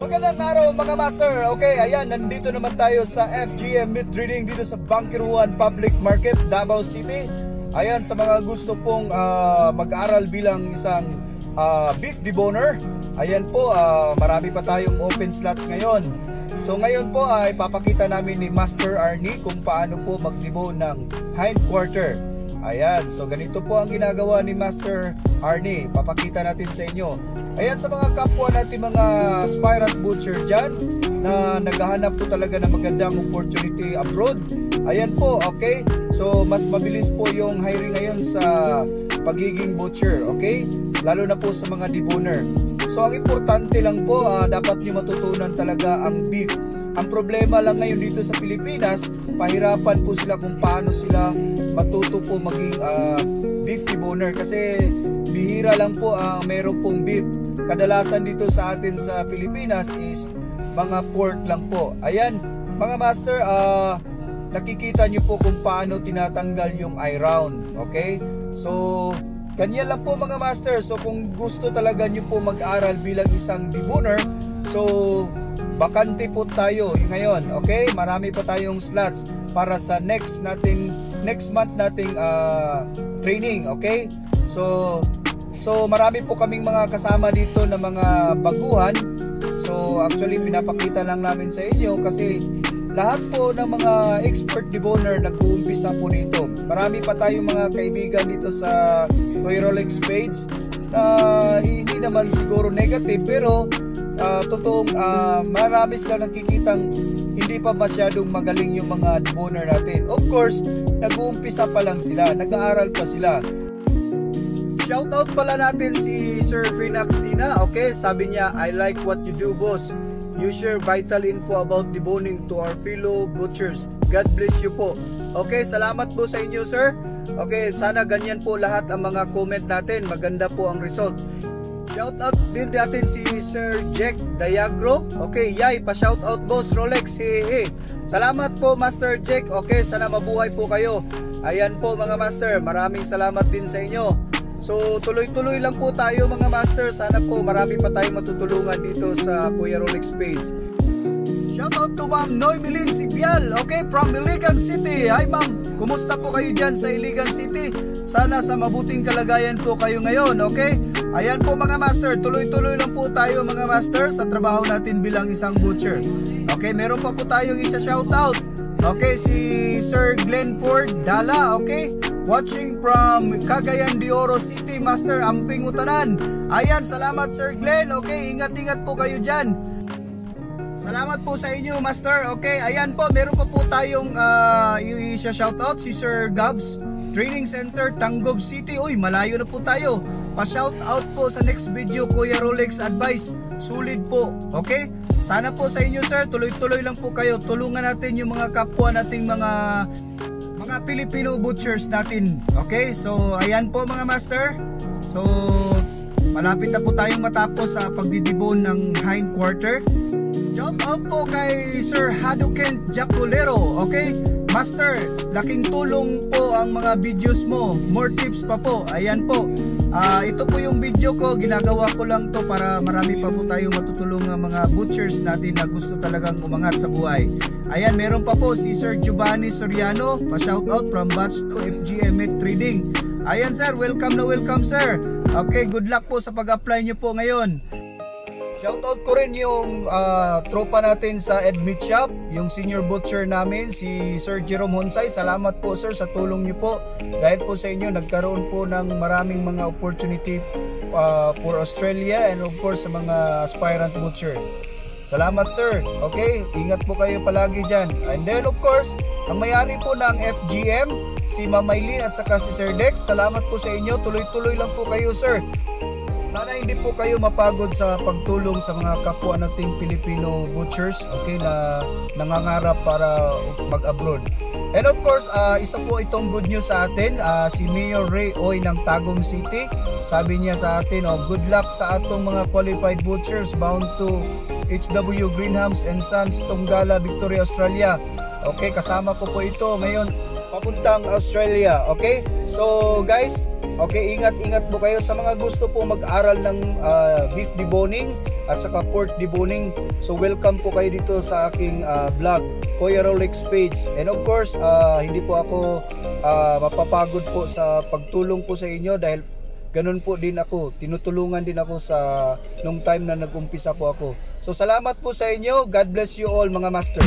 Magandang araw mga master. Okay, ayan, nandito naman tayo sa FGM Meat Trading dito sa Bangkiruan Public Market, Davao City. Ayan, sa mga gusto pong mag-aral bilang isang beef deboner. Ayan po, marami pa tayong open slots ngayon. So ngayon po ay papakita namin ni Master Arnie kung paano po mag-debone ng hind quarter. Ayan, so ganito po ang ginagawa ni Master Arnie. Papakita natin sa inyo. Ayan, sa mga kapwa natin mga aspirant butcher dyan na naghahanap po talaga ng magandang opportunity abroad. Ayan po, okay? So mas mabilis po yung hiring ngayon sa pagiging butcher, okay? Lalo na po sa mga deboner. So ang importante lang po, dapat nyo matutunan talaga ang beef. Ang problema lang ngayon dito sa Pilipinas, pahirapan po sila kung paano sila matuto po maging beef deboner kasi bihira lang po meron pong beef. Kadalasan dito sa atin sa Pilipinas is mga pork lang po. Ayan, mga master, nakikita nyo po kung paano tinatanggal yung eye round. Okay? So, ganyan lang po mga master. So, kung gusto talaga nyo po mag-aral bilang isang deboner, so, bakante po tayo ngayon. Okay? Marami pa tayong slots para sa next month nating training. Okay? So marami po kaming mga kasama dito na mga baguhan. So actually pinapakita lang namin sa inyo kasi lahat po ng mga expert deboner nag-uumpisa po dito. Marami pa tayong mga kaibigan dito sa Kuya Rolex page na hindi naman siguro negative pero totoong marami sila nakikitang hindi pa masyadong magaling yung mga deboner natin. Of course, nag-uumpisa pa lang sila, nag-aaral pa sila. Shoutout pala natin si Sir Finaxina. Okay, sabi niya, I like what you do, boss. You share vital info about deboning to our fellow butchers. God bless you po. Okay, salamat po sa inyo, sir. Okay, sana ganyan po lahat ang mga comment natin. Maganda po ang result. Shoutout din natin si Sir Jack Diagro. Okay, yay, pa-shoutout boss Rolex. Hey. Salamat po Master Jack. Okay, sana mabuhay po kayo. Ayan po mga master, maraming salamat din sa inyo. So tuloy-tuloy lang po tayo mga master. Sana po marami pa tayong matutulungan dito sa Kuya Rolex page. Shoutout to Ma'am Noymilin Sibial. Okay, from Iligan City. Hi ma'am, kumusta po kayo dyan sa Iligan City? Sana sa mabuting kalagayan po kayo ngayon. Okay, ayan po mga master, tuloy-tuloy lang po tayo mga master sa trabaho natin bilang isang butcher. Okay, meron pa po tayong isa shoutout. Okay, si Sir Glenford Dala. Okay, watching from Cagayan de Oro City, Master Amping Utanan. Ayan, salamat Sir Glenn. Okay, ingat-ingat po kayo dyan. Salamat po sa inyo Master. Okay, ayan po, meron pa po tayong i-shoutout si Sir Gabs Training Center, Tanggob City. Uy, malayo na po tayo. Pa-shoutout po sa next video, Kuya Rolex Advice. Sulit po. Okay, sana po sa inyo sir, tuloy-tuloy lang po kayo. Tulungan natin yung mga kapwa nating mga Filipino butchers natin. Okay, so ayan po mga master. So malapit na po tayong matapos sa pagdidibon ng hind quarter. Shout out po kay Sir Haduken Jaculero. Okay, master, laking tulong po ang mga videos mo. More tips pa po. Ayan po. Ito po yung video ko. Ginagawa ko lang to para marami pa po tayong matutulungan mga butchers natin na gusto talagang umangat sa buhay. Ayan, meron pa po si Sir Giovanni Soriano. Pa-shoutout from Batch to FGM Meat Trading. Ayan sir, welcome na welcome sir. Okay, good luck po sa pag-apply nyo po ngayon. Shoutout ko rin yung tropa natin sa Edmeat Shop, yung senior butcher namin, si Sir Jerome Honsay. Salamat po sir sa tulong nyo po. Dahil po sa inyo, nagkaroon po ng maraming mga opportunity for Australia and of course sa mga aspirant butcher. Salamat sir. Okay, ingat po kayo palagi dyan. And then of course, ang may-ari po ng FGM, si Ma'am Maylin at saka si Sir Dex. Salamat po sa inyo. Tuloy-tuloy lang po kayo sir. Sana hindi po kayo mapagod sa pagtulong sa mga kapwa nating Filipino butchers, okay, na nangangarap para mag-abroad. And of course, isa po itong good news sa atin, si Mayor Ray Oy ng Tagum City. Sabi niya sa atin, good luck sa atong mga qualified butchers bound to HW Greenhams and Sons, Tongala, Victoria, Australia. Okay, kasama ko po ito ngayon papuntang Australia. Okay, so guys, okay, ingat-ingat po kayo sa mga gusto po mag-aral ng beef deboning. at saka pork deboning. So welcome po kayo dito sa aking vlog, Kuya Rolex page. And of course, hindi po ako mapapagod po sa pagtulong po sa inyo dahil ganun po din ako, tinutulungan din ako sa nung time na nag-umpisa po ako. So salamat po sa inyo. God bless you all mga master.